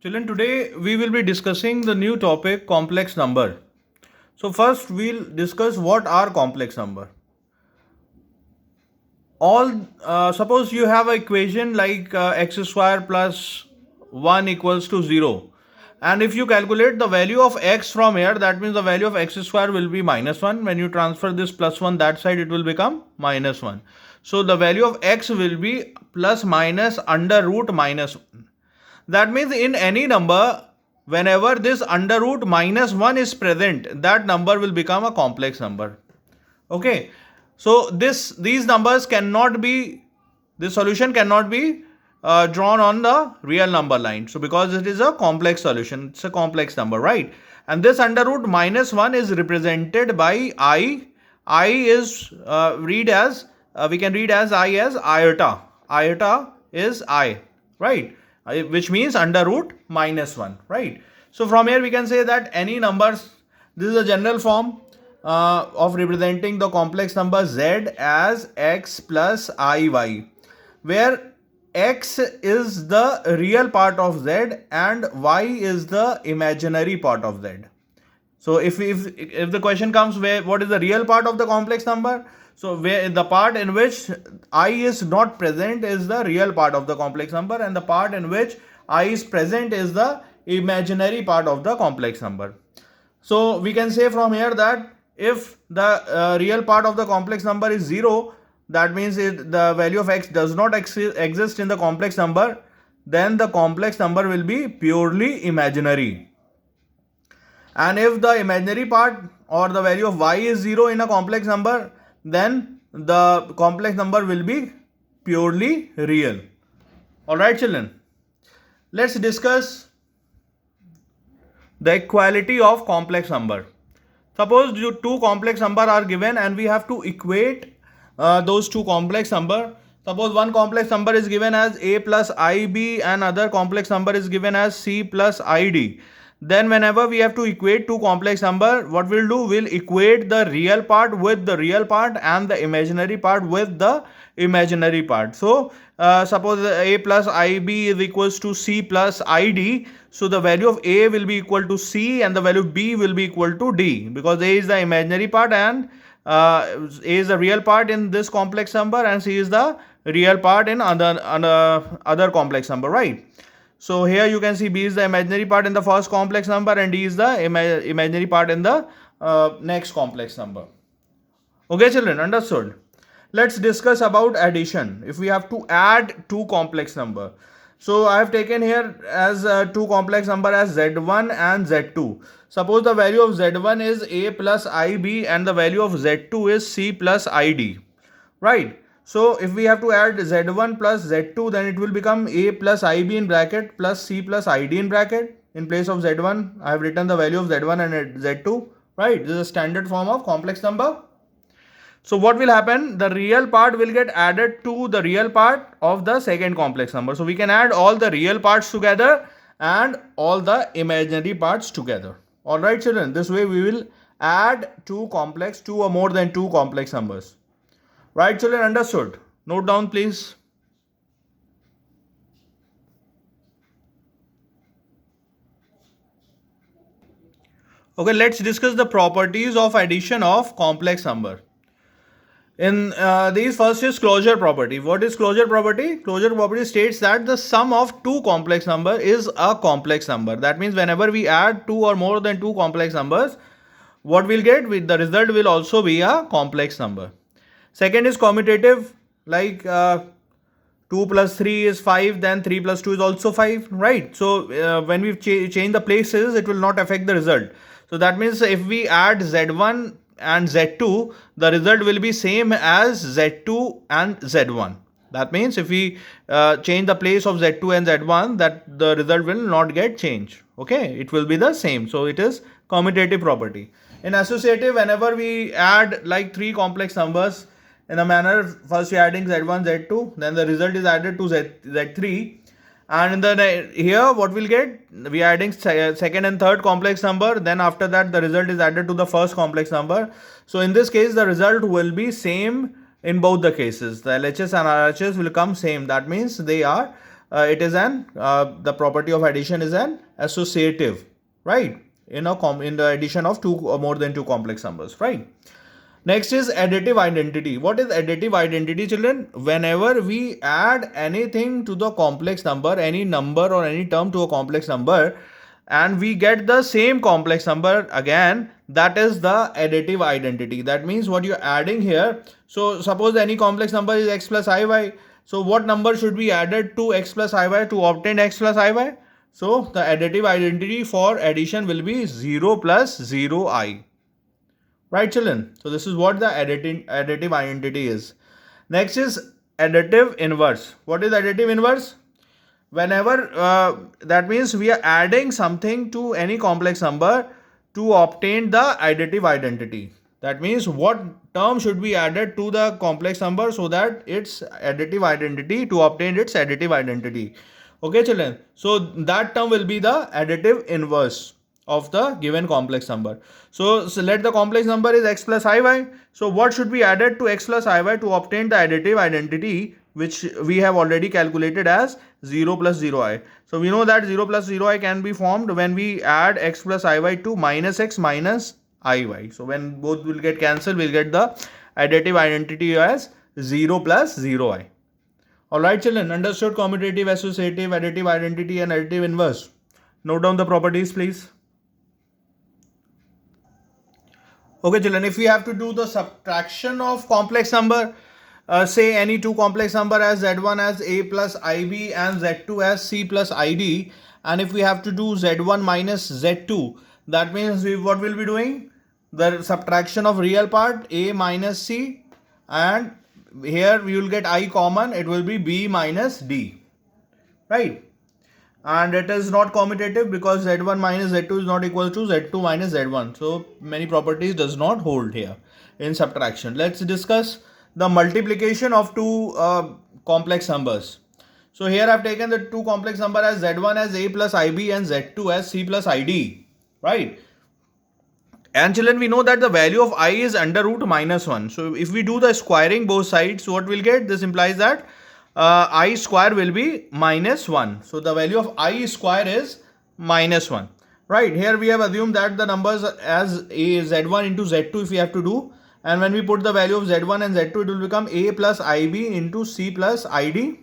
Children, today we will be discussing the new topic complex number. So first we'll discuss what are complex number. Suppose you have an equation like x square plus 1 equals to 0, and if you calculate the value of x from here, that means the value of x square will be minus 1. When you transfer this plus 1 that side, it will become minus 1. So the value of x will be plus minus under root minus 1. That means in any number, whenever this under root minus 1 is present, that number will become a complex number. Okay. So these numbers cannot be, this solution cannot be drawn on the real number line. So because it is a complex solution, it's a complex number, right? And this under root minus 1 is represented by I. I is we can read as I as iota. Iota is I, right? Which means under root minus 1, right? So from here we can say that any numbers, this is a general form of representing the complex number z as x plus iy, where x is the real part of z and y is the imaginary part of z. So if the question comes, where what is the real part of the complex number? So where the part in which I is not present is the real part of the complex number, and the part in which I is present is the imaginary part of the complex number. So we can say from here that if the real part of the complex number is 0, that means the value of x does not exist in the complex number, then the complex number will be purely imaginary. And if the imaginary part or the value of y is 0 in a complex number, then the complex number will be purely real. Alright children, let's discuss the equality of complex number. Suppose two complex numbers are given and we have to equate those two complex number. Suppose one complex number is given as a plus ib and other complex number is given as c plus id. Then whenever we have to equate two complex number, what we'll do, we'll equate the real part with the real part and the imaginary part with the imaginary part. So suppose a plus ib is equals to c plus id. So the value of a will be equal to c and the value of b will be equal to d, because a is the imaginary part and a is the real part in this complex number and c is the real part in other complex number, right? So here you can see b is the imaginary part in the first complex number and d is the imaginary part in the next complex number. Okay children, understood? Let's discuss about addition. If we have to add two complex number, so I have taken here as two complex number as z1 and z2. Suppose the value of z1 is a plus ib and the value of z2 is c plus id, right? So if we have to add z1 plus z2, then it will become a plus ib in bracket plus c plus id in bracket. In place of z1, I have written the value of z1 and z2, right? This is a standard form of complex number. So what will happen? The real part will get added to the real part of the second complex number. So we can add all the real parts together and all the imaginary parts together. Alright children, this way we will add two or more than two complex numbers. Right children, understood? Note down please. Okay, let's discuss the properties of addition of complex number. In these, first is closure property. What is closure property? Closure property states that the sum of two complex number is a complex number. That means whenever we add two or more than two complex numbers, what we'll get, the result will also be a complex number. Second is commutative, like 2 plus 3 is 5, then 3 plus 2 is also 5, right? So when we change the places, it will not affect the result. So that means if we add z1 and z2, the result will be same as z2 and z1. That means if we change the place of z2 and z1, that the result will not get changed. Okay, it will be the same. So it is commutative property. In associative, whenever we add like three complex numbers in a manner, first we are adding z1, z2, then the result is added to z3, and in the here what we'll get, we are adding second and third complex number, then after that the result is added to the first complex number. So in this case the result will be same in both the cases. The LHS and RHS will come same. That means they are it is the property of addition is an associative, right? In the addition of two or more than two complex numbers, right? Next is additive identity. What is additive identity, children? Whenever we add anything to the complex number, any number or any term to a complex number, and we get the same complex number again, that is the additive identity. That means what you're adding here. So suppose any complex number is x plus iy. So what number should be added to x plus iy to obtain x plus iy? So the additive identity for addition will be 0 plus 0i. Right, children? So this is what the additive identity is. Next is additive inverse. What is additive inverse? Whenever that means we are adding something to any complex number to obtain the additive identity. That means what term should be added to the complex number so that its additive identity to obtain its additive identity. Okay, children. So that term will be the additive inverse of the given complex number. So let the complex number is x plus iy. So what should be added to x plus iy to obtain the additive identity, which we have already calculated as 0 plus 0i. So we know that 0 plus 0i can be formed when we add x plus iy to minus x minus iy. So when both will get cancelled, we'll get the additive identity as 0 plus 0i. Alright, children, understood commutative, associative, additive identity and additive inverse. Note down the properties, please. Okay, children, if we have to do the subtraction of complex number, say any two complex number as z1 as a plus ib and z2 as c plus id, and if we have to do z1 minus z2, that means what we'll be doing? The subtraction of real part a minus c, and here we will get I common, it will be b minus d, right? And it is not commutative because z1 minus z2 is not equal to z2 minus z1. So many properties does not hold here in subtraction. Let's discuss the multiplication of two complex numbers. So here I have taken the two complex number as z1 as a plus ib and z2 as c plus id, right? And children, we know that the value of I is under root minus 1. So if we do the squaring both sides, what we'll get? This implies that I square will be minus 1. So the value of I square is minus 1. Right, here we have assumed that the numbers as a z1 into z2 if we have to do. And when we put the value of z1 and z2, it will become a plus ib into c plus id.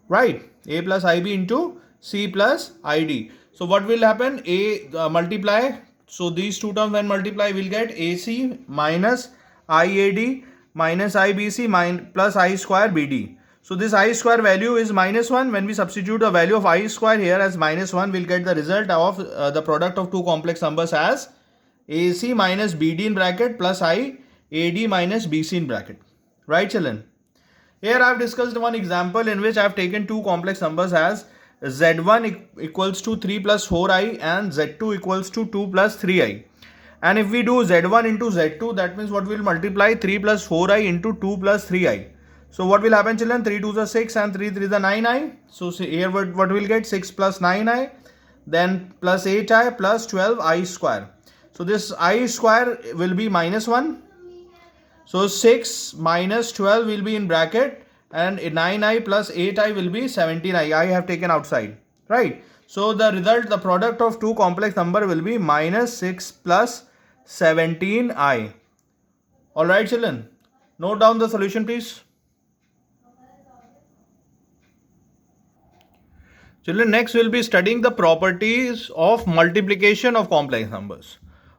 Right, a plus ib into c plus id. So what will happen? A multiply. So these two terms when multiply will get AC minus IAD minus IBC plus I square BD. So this I square value is minus 1. When we substitute the value of I square here as minus 1, we'll get the result of the product of two complex numbers as AC minus BD in bracket plus IAD minus BC in bracket. Right, children? Here I have discussed one example in which I have taken two complex numbers as z1 equals to 3 plus 4i and z2 equals to 2 plus 3i. And if we do z1 into z2, that means what will multiply 3 plus 4i into 2 plus 3i. So what will happen, children? 3 2 is 6 and 3 3 is 9i. So here what will get? 6 plus 9i, then plus 8i plus 12i square. So this I square will be minus 1. So 6 minus 12 will be in bracket, and 9i plus 8i will be 17i. I have taken outside, right? So the result, the product of two complex number will be minus 6 plus 17i. Alright, children, note down the solution, please. Children, next we'll be studying the properties of multiplication of complex numbers.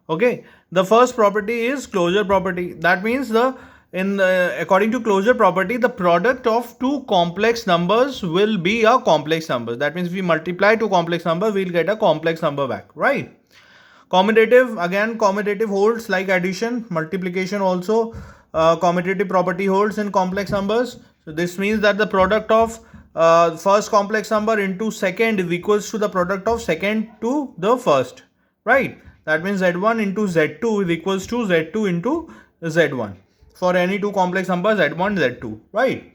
Okay, the first property is closure property. That means according to closure property, the product of two complex numbers will be a complex number. That means if we multiply two complex numbers, we'll get a complex number back, right? Commutative, again, commutative holds like addition. Multiplication also, commutative property holds in complex numbers. So this means that the product of first complex number into second is equals to the product of second to the first, right? That means z1 into z2 is equals to z2 into z1 for any two complex numbers z1, z2, right?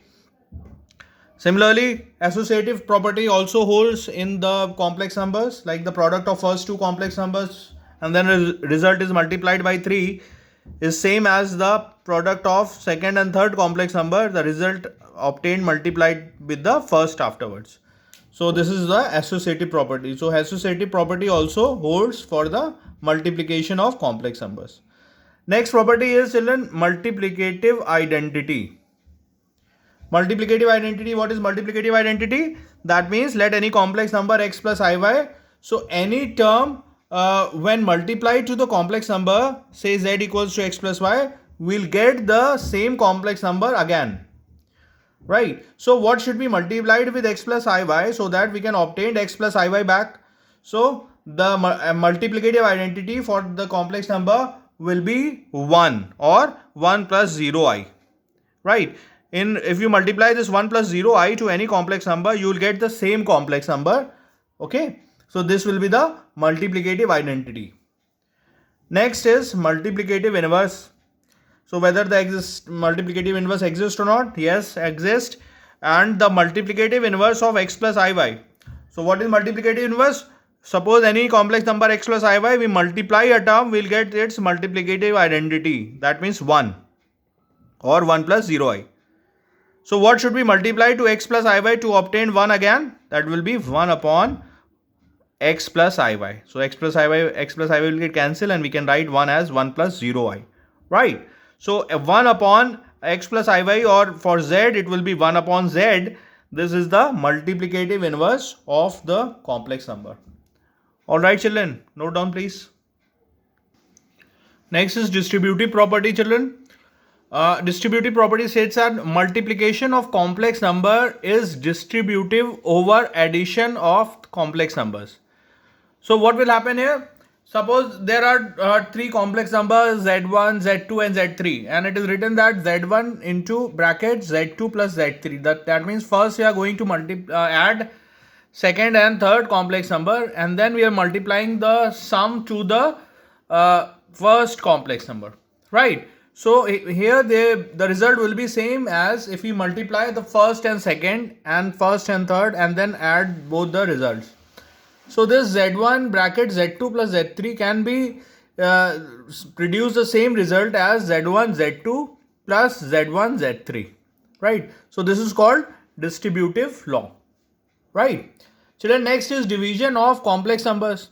Similarly, associative property also holds in the complex numbers, like the product of first two complex numbers and then result is multiplied by 3 is same as the product of second and third complex number, the result obtained multiplied with the first afterwards. So this is the associative property. So associative property also holds for the multiplication of complex numbers. Next property is children multiplicative identity. Multiplicative identity. What is multiplicative identity? That means let any complex number x plus iy. So any term when multiplied to the complex number, say z equals to x plus y, we'll get the same complex number again. Right. So what should be multiplied with x plus iy so that we can obtain x plus iy back? So the multiplicative identity for the complex number will be 1 or 1 plus 0i. Right. If you multiply this 1 plus 0i to any complex number, you will get the same complex number. Okay. So this will be the multiplicative identity. Next is multiplicative inverse. So whether the multiplicative inverse exists or not? Yes, exists. And the multiplicative inverse of x plus iy. So what is multiplicative inverse? Suppose any complex number x plus iy, we multiply a term, we'll get its multiplicative identity. That means 1 or 1 plus 0i. So what should be multiplied to x plus iy to obtain 1 again? That will be 1 upon x plus iy. So x plus iy will get cancelled and we can write 1 as 1 plus 0i. Right. So 1 upon x plus iy, or for z it will be 1 upon z. This is the multiplicative inverse of the complex number. Alright children, note down please. Next is distributive property children. Distributive property states that multiplication of complex number is distributive over addition of complex numbers. So what will happen here? Suppose there are three complex numbers z1, z2 and z3, and it is written that z1 into bracket z2 plus z3. That means first we are going to add second and third complex number, and then we are multiplying the sum to the first complex number, right? So here the result will be same as if we multiply the first and second and first and third and then add both the results. So this z1 bracket z2 plus z3 can be produce the same result as z1 z2 plus z1 z3, right? So this is called distributive law, right? Children, next is division of complex numbers.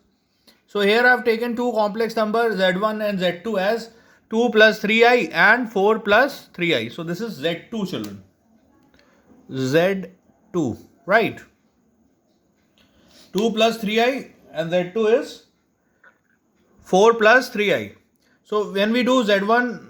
So here I have taken two complex numbers z1 and z2 as 2 plus 3i and 4 plus 3i. So this is z2 children, z2, right? 2 plus 3i and z2 is 4 plus 3i. So when we do z1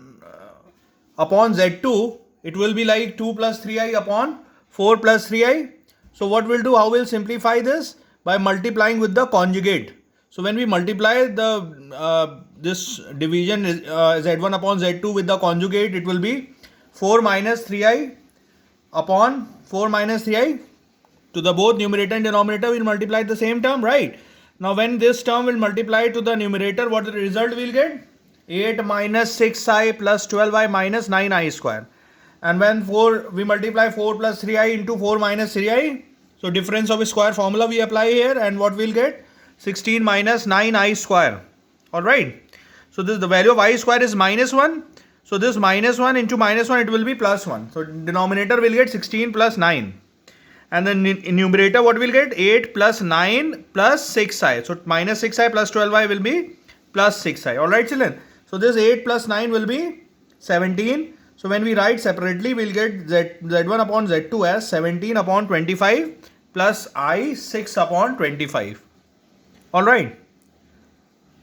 upon z2, it will be like 2 plus 3i upon 4 plus 3i. So what we'll do, how we'll simplify this? By multiplying with the conjugate. So when we multiply the this division z1 upon z2 with the conjugate, it will be 4 minus 3i upon 4 minus 3i. To the both numerator and denominator will multiply the same term, right? Now when this term will multiply to the numerator, what the result we'll get? 8 minus 6i plus 12i minus 9i square. And when we multiply 4 plus 3i into 4 minus 3i, so difference of square formula we apply here, and what we'll get? 16 minus 9i square. Alright. So this the value of I square is minus 1. So this minus 1 into minus 1, it will be plus 1. So denominator will get 16 plus 9. And then in numerator what we'll get? 8 plus 9 plus 6i. So minus 6i plus 12i will be plus 6i. Alright children. So this 8 plus 9 will be 17. So when we write separately, we'll get z1 upon z2 as 17 upon 25 plus I 6 upon 25. Alright.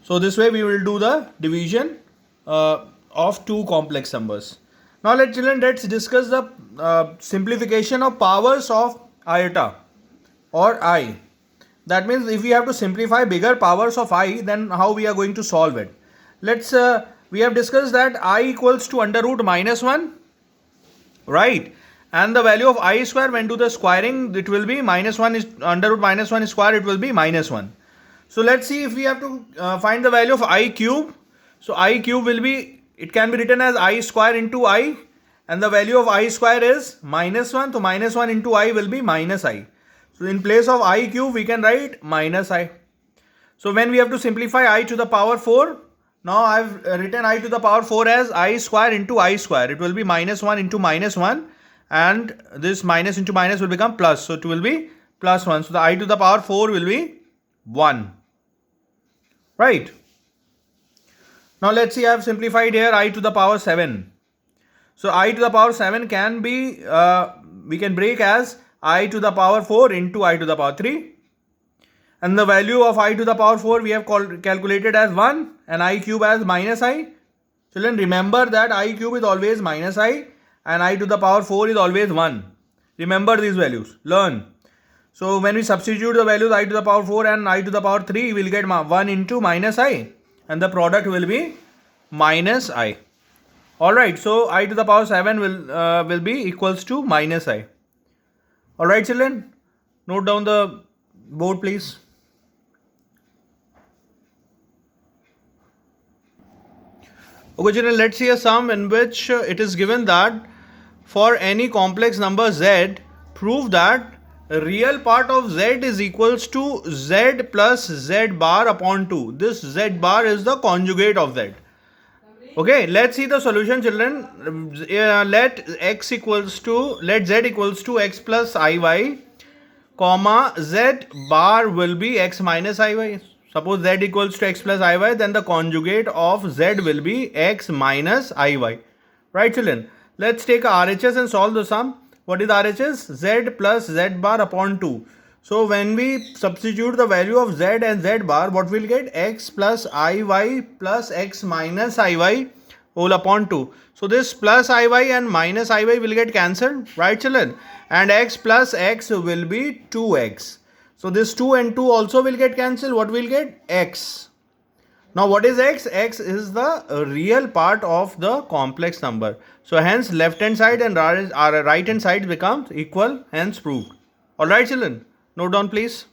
So this way we will do the division of two complex numbers. Now let's discuss the simplification of powers of iota or I. That means if we have to simplify bigger powers of I, then how we are going to solve it. We have discussed that I equals to under root minus 1, right? And the value of I square, when do the squaring, it will be minus 1 is under root minus 1 square, it will be minus 1. So let's see if we have to find the value of I cube. So I cube will be, it can be written as I square into I, and the value of I square is minus 1. So minus 1 into I will be minus I. So in place of I cube, we can write minus I. So when we have to simplify I to the power 4, now I've written I to the power 4 as I square into I square. It will be minus 1 into minus 1, and this minus into minus will become plus. So it will be plus 1. So the I to the power 4 will be 1. Right. Now let's see, I have simplified here I to the power 7. So I to the power 7 can be, we can break as I to the power 4 into I to the power 3. And the value of I to the power 4 we have calculated as 1 and I cube as minus I. Children, remember that I cube is always minus I and I to the power 4 is always 1. Remember these values. Learn. So when we substitute the values I to the power 4 and I to the power 3, we will get 1 into minus I. And the product will be minus I. Alright, so I to the power 7 will be equals to minus I. Alright children, note down the board please. Okay children, let's see a sum in which it is given that for any complex number z, prove that real part of z is equals to z plus z bar upon 2. This z bar is the conjugate of z. Okay, let's see the solution children. Let z equals to x plus iy, comma z bar will be x minus iy. Suppose z equals to x plus iy, then the conjugate of z will be x minus iy. Right children? Let's take RHS and solve the sum. What is RHS? Z plus z bar upon 2. So when we substitute the value of z and z bar, what will get? X plus iy plus x minus iy whole upon 2. So this plus iy and minus iy will get cancelled, right children? And x plus x will be 2x. So this 2 and 2 also will get cancelled. What will get? X. Now what is x? X is the real part of the complex number. So hence left hand side and right hand side becomes equal, hence proved. Alright children, note down please.